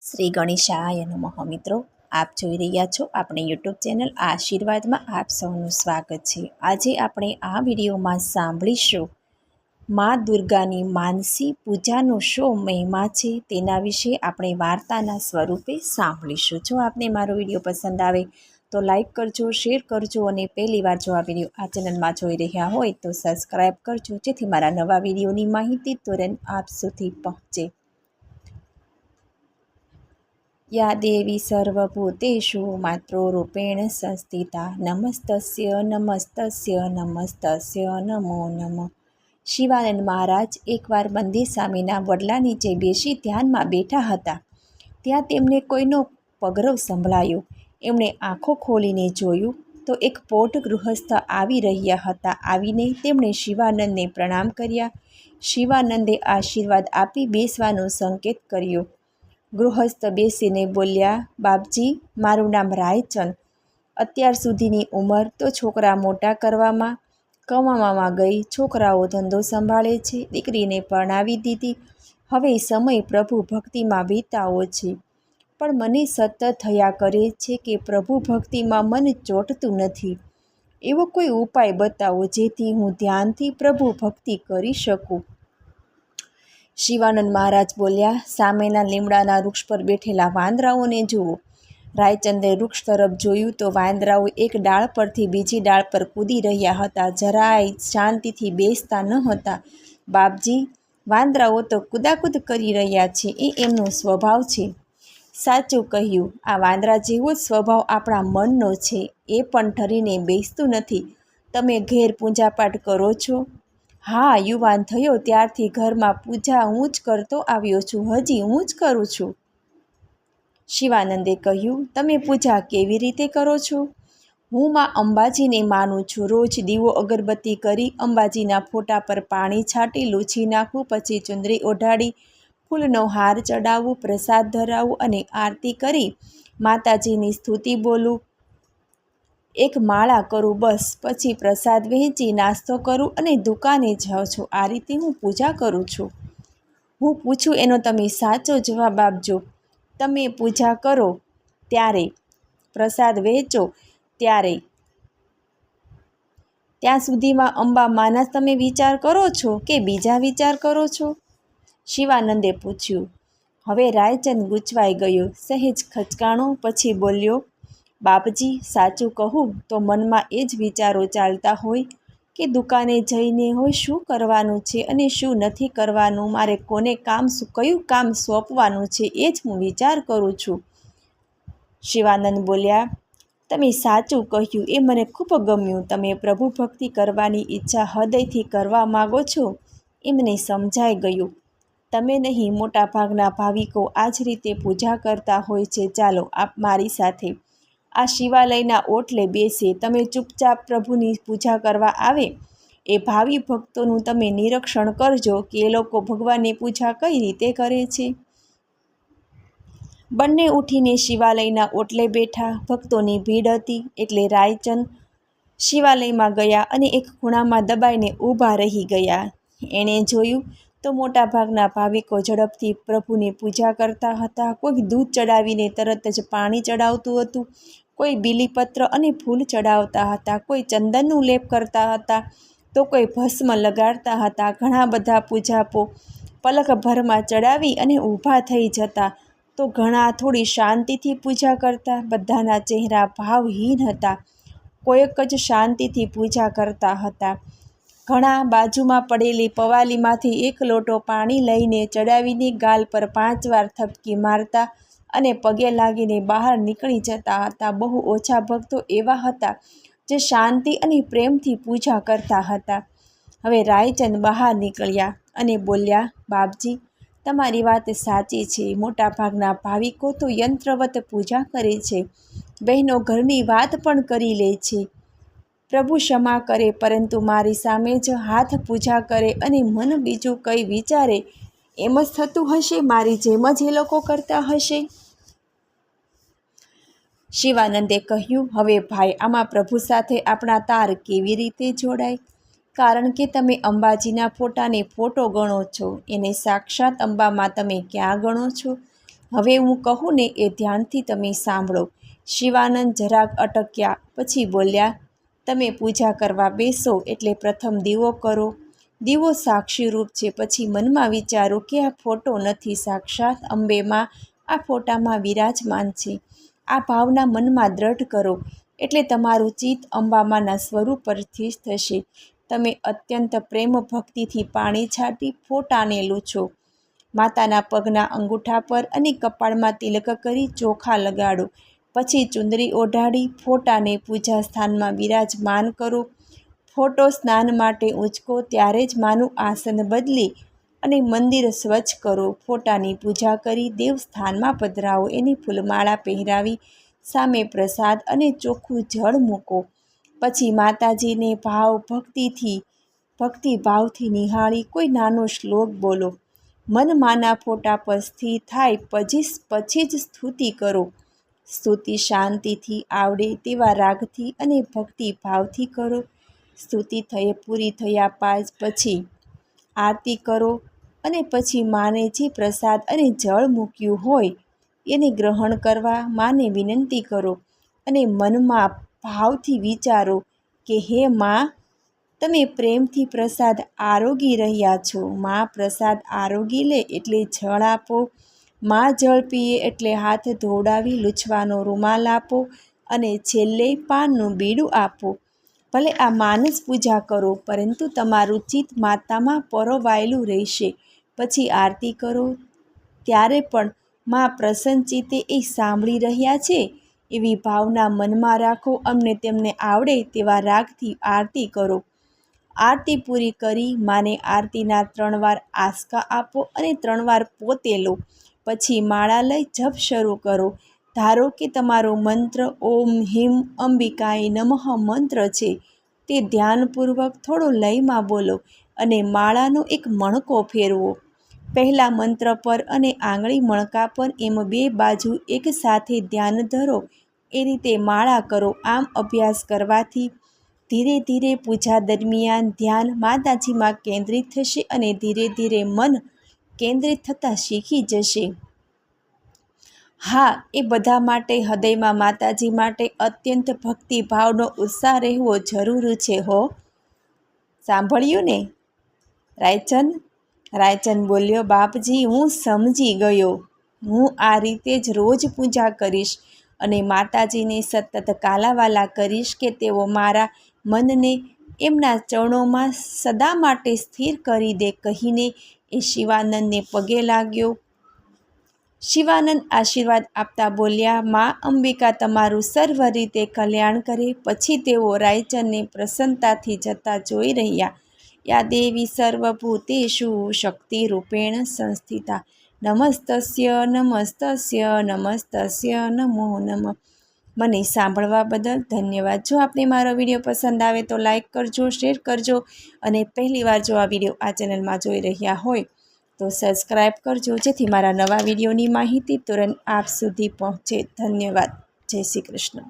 શ્રી ગણેશાય નમઃ મિત્રો, આપ જોઈ રહ્યા છો આપણે યુટ્યુબ ચેનલ આશીર્વાદમાં આપ સૌનું સ્વાગત છે। આજે આપણે આ વિડીયોમાં સાંભળીશું મા દુર્ગાની માનસી પૂજાનો શો મહિમા છે તેના વિશે આપણે વાર્તાના સ્વરૂપે સાંભળીશું। જો આપને મારો વિડીયો પસંદ આવે તો લાઈક કરજો, શેર કરજો અને પહેલીવાર જો આ વિડીયો આ ચેનલમાં જોઈ રહ્યા હોય તો સબસ્ક્રાઈબ કરજો, જેથી મારા નવા વિડીયોની માહિતી તુરંત આપ સુધી પહોંચે। या देवी सर्वभूतेषु मातृरूपेण संस्थिता नमस्तस्य नमस्तस्य नमस्तस्य नमो नमः। શિવાનંદ મહારાજ એકવાર મંદિર સામેના વડલા નીચે બેસી ધ્યાનમાં બેઠા હતા। ત્યાં તેમને કોઈનો પગરવ સંભળાયો। એમણે આંખો ખોલીને જોયું તો એક પોટ ગૃહસ્થ આવી રહ્યા હતા। આવીને તેમણે શિવાનંદને પ્રણામ કર્યા। શિવાનંદે આશીર્વાદ આપી બેસવાનો સંકેત કર્યો। ગૃહસ્થ બેસીને બોલ્યા, બાપજી, મારું નામ રાયચંદ। અત્યાર સુધીની ઉંમર તો છોકરા મોટા કરવામાં, કમાવામાં ગઈ। છોકરાઓ ધંધો સંભાળે છે, દીકરીને પરણાવી દીધી। હવે સમય પ્રભુ ભક્તિમાં વીતાવો છે, પણ મને સતત થયા કરે છે કે પ્રભુ ભક્તિમાં મન ચોંટતું નથી। એવો કોઈ ઉપાય બતાવો જેથી હું ધ્યાનથી પ્રભુ ભક્તિ કરી શકું। શિવાનંદ મહારાજ બોલ્યા, સામેના લીમડાના વૃક્ષ પર બેઠેલા વાંદરાઓને જુઓ। રાયચંદે વૃક્ષ તરફ જોયું તો વાંદરાઓ એક ડાળ પરથી બીજી ડાળ પર કૂદી રહ્યા હતા। જરાય શાંતિથી બેસતા ન હતા। બાપજી, વાંદરાઓ તો કૂદાકૂદ કરી રહ્યા છે, એ એમનો સ્વભાવ છે। સાચું કહ્યું, આ વાંદરા જેવો જ સ્વભાવ આપણા મનનો છે, એ પણ ઠરીને બેસતું નથી। તમે ઘેર પૂજાપાઠ કરો છો? હા, યુવાન થયો ત્યારથી ઘરમાં પૂજા હું જ કરતો આવ્યો છું, હજી હું જ કરું છું। શિવાનંદે કહ્યું, તમે પૂજા કેવી રીતે કરો છો? હું માં અંબાજીને માનું છું। રોજ દીવો અગરબત્તી કરી અંબાજીના ફોટા પર પાણી છાંટી લૂછી નાખું, પછી ચુંદડી ઓઢાડી ફૂલનો હાર ચડાવું, પ્રસાદ ધરાવું અને આરતી કરી માતાજીની સ્તુતિ બોલું, એક માળા કરું, બસ। પછી પ્રસાદ વહેંચી નાસ્તો કરું અને દુકાને જાઉં છું। આ રીતે હું પૂજા કરું છું। હું પૂછું એનો તમે સાચો જવાબ આપજો। તમે પૂજા કરો ત્યારે, પ્રસાદ વહેંચો ત્યારે, ત્યાં સુધીમાં અંબા માના તમે વિચાર કરો છો કે બીજા વિચાર કરો છો? શિવાનંદે પૂછ્યું। હવે રાયચંદ ગૂંચવાઈ ગયો, સહેજ ખચકાણો, પછી બોલ્યો, બાપજી, સાચું કહું તો મનમાં એ જ વિચારો ચાલતા હોય કે દુકાને જઈને હોય શું કરવાનું છે અને શું નથી કરવાનું, મારે કોને કયું કામ સોંપવાનું છે, એ જ હું વિચાર કરું છું। શિવાનંદ બોલ્યા, તમે સાચું કહ્યું, એ મને ખૂબ ગમ્યું। તમે પ્રભુ ભક્તિ કરવાની ઈચ્છા હૃદયથી કરવા માગો છો એ મને સમજાઈ ગયું। તમે નહીં, મોટાભાગના ભાવિકો આ જ રીતે પૂજા કરતા હોય છે। ચાલો આપ મારી સાથે આ શિવાલયના ઓટલે બેસે। તમે ચૂપચાપ પ્રભુની પૂજા કરવા આવે એ ભાવિ ભક્તોનું તમે નિરીક્ષણ કરજો કે એ લોકો ભગવાનની પૂજા કઈ રીતે કરે છે। બંને ઉઠીને શિવાલયના ઓટલે બેઠા। ભક્તોની ભીડ હતી એટલે રાયચંદ શિવાલયમાં ગયા અને એક ખૂણામાં દબાઈને ઊભા રહી ગયા। એણે જોયું તો મોટાભાગના ભાવિકો ઝડપથી પ્રભુની પૂજા કરતા હતા। કોઈ દૂધ ચડાવીને તરત જ પાણી ચડાવતું હતું, કોઈ બીલીપત્ર અને ફૂલ ચડાવતા હતા, કોઈ ચંદનનું લેપ કરતા હતા તો કોઈ ભસ્મ લગાડતા હતા। ઘણા બધા પૂજાપો પલકભરમાં ચડાવી અને ઊભા થઈ જતા તો ઘણા થોડી શાંતિથી પૂજા કરતા। બધાના ચહેરા ભાવહીન હતા, કોઈક જ શાંતિથી પૂજા કરતા હતા। ઘણા બાજુમાં પડેલી પવાલીમાંથી એક લોટો પાણી લઈને ચડાવીને ગાલ પર 5 વાર થપકી મારતા અને પગે લાગીને બહાર નીકળી જતા હતા। બહુ ઓછા ભક્તો એવા હતા જે શાંતિ અને પ્રેમથી પૂજા કરતા હતા। હવે રાયચંદ બહાર નીકળ્યા અને બોલ્યા, બાપજી, તમારી વાત સાચી છે। મોટાભાગના ભાવિકો તો યંત્રવત પૂજા કરે છે, બહેનો ઘરની વાત પણ કરી લે છે। પ્રભુ ક્ષમા કરે, પરંતુ મારી સામે જ હાથ પૂજા કરે અને મન બીજું કંઈ વિચારે, એમ જ થતું હશે? મારી જેમ જ એ લોકો કરતા હશે? શિવાનંદે કહ્યું, હવે ભાઈ, આમાં પ્રભુ સાથે આપણા તાર કેવી રીતે જોડાય? કારણ કે તમે અંબાજીના ફોટાને ફોટો ગણો છો, એને સાક્ષાત અંબામાં તમે ક્યાં ગણો છો? હવે હું કહું ને એ ધ્યાનથી તમે સાંભળો. શિવાનંદ જરાક અટક્યા, પછી બોલ્યા, તમે પૂજા કરવા બેસો એટલે પ્રથમ દીવો કરો. દીવો સાક્ષીરૂપ છે. પછી મનમાં વિચારો કે આ ફોટો નથી, સાક્ષાત અંબેમાં આ ફોટામાં વિરાજમાન છે. આ ભાવના મનમાં દ્રઢ કરો એટલે તમારું ચિત્ત અંબામાના સ્વરૂપ પરથી જ થશે. તમે અત્યંત પ્રેમ ભક્તિથી પાણી છાંટી ફોટાને લૂછો. માતાના પગના અંગૂઠા પર અને કપાળમાં તિલક કરી ચોખા લગાડો. પછી ચુંદડી ઓઢાડી ફોટાને પૂજા સ્થાનમાં વિરાજમાન કરો. ફોટો સ્નાન માટે ઊંચકો ત્યારે જ માનું આસન બદલી અને મંદિર સ્વચ્છ કરો. ફોટાની પૂજા કરી દેવસ્થાનમાં પધરાવો. એની ફૂલમાળા પહેરાવી સામે પ્રસાદ અને ચોખ્ખું જળ મૂકો. પછી માતાજીને ભક્તિભાવથી નિહાળી કોઈ નાનો શ્લોક બોલો. મન માના ફોટા પર સ્થિર થાય પછી જ સ્તુતિ કરો. સ્તુતિ શાંતિથી આવડે તેવા રાગથી અને ભક્તિભાવથી કરો. સ્તુતિ પૂરી થયા પછી આરતી કરો અને પછી માને જે પ્રસાદ અને જળ મૂક્યું હોય એને ગ્રહણ કરવા માને વિનંતી કરો અને મનમાં ભાવથી વિચારો કે હે મા, તમે પ્રેમથી પ્રસાદ આરોગી રહ્યા છો. મા પ્રસાદ આરોગી લે એટલે જળ આપો. મા જળ પીએ એટલે હાથ ધોવડાવી લૂછવાનો રૂમાલ આપો અને છેલ્લે પાનનું બીડું આપો. ભલે આ માની જ પૂજા કરો, પરંતુ તમારું ચિત્ત માતામાં પરોવાયેલું રહેશે. પછી આરતી કરો ત્યારે પણ મા પ્રસન્ન ચિત્તે એ સાંભળી રહ્યા છે એવી ભાવના મનમાં રાખો. અમને તેમને આવડે તેવા રાગથી આરતી કરો. આરતી પૂરી કરી માને આરતીના 3 વાર આંસકા આપો અને 3 વાર પોતે લો. પછી માળા લઈ જપ શરૂ કરો. ધારો કે તમારો મંત્ર ઓમ હિમ અંબિકાય નમઃ મંત્ર છે. તે ધ્યાનપૂર્વક થોડો લયમાં બોલો અને માળાનો એક મણકો ફેરવો. પહેલા મંત્ર પર અને આંગળી મણકા પર એમ 2 બાજુ એકસાથે ધ્યાન ધરો. એ રીતે માળા કરો. આમ અભ્યાસ કરવાથી ધીરે ધીરે પૂજા દરમિયાન ધ્યાન માતાજીમાં કેન્દ્રિત થશે અને ધીરે ધીરે મન કેન્દ્રિત થતાં શીખી જશે. હા, એ બધા માટે હૃદયમાં માતાજી માટે અત્યંત ભક્તિભાવનો ઉત્સાહ રહેવો જરૂરી છે હો. સાંભળ્યું ને રાયચંદ બોલ્યો, બાપજી, હું સમજી ગયો. હું આ રીતે જ રોજ પૂજા કરીશ અને માતાજીને સતત કાલાવાલા કરીશ કે તેઓ મારા મનને એમના ચરણોમાં સદા માટે સ્થિર કરી દે, કહીને એ શિવાનંદને પગે લાગ્યો. શિવાનંદ આશીર્વાદ આપતા બોલ્યા, મા અંબિકા તમારું સર્વ રીતે કલ્યાણ કરે. પછી તેઓ રાયચંદને પ્રસન્નતાથી જતા જોઈ રહ્યા. યા દેવી સર્વભૂતેષુ શક્તિરૂપેણ સંસ્થિતા નમસ્તસ્ય નમસ્તસ્ય નમસ્તસ્ય નમો નમઃ. મને સાંભળવા બદલ ધન્યવાદ. જો આપને મારો વિડીયો પસંદ આવે તો લાઈક કરજો, શેર કરજો અને પહેલીવાર જો આ વિડીયો આ ચેનલમાં જોઈ રહ્યા હોય તો સબસ્ક્રાઈબ કરજો, જેથી મારા નવા વિડીયોની માહિતી તુરંત આપ સુધી પહોંચે. ધન્યવાદ. જય શ્રી કૃષ્ણ.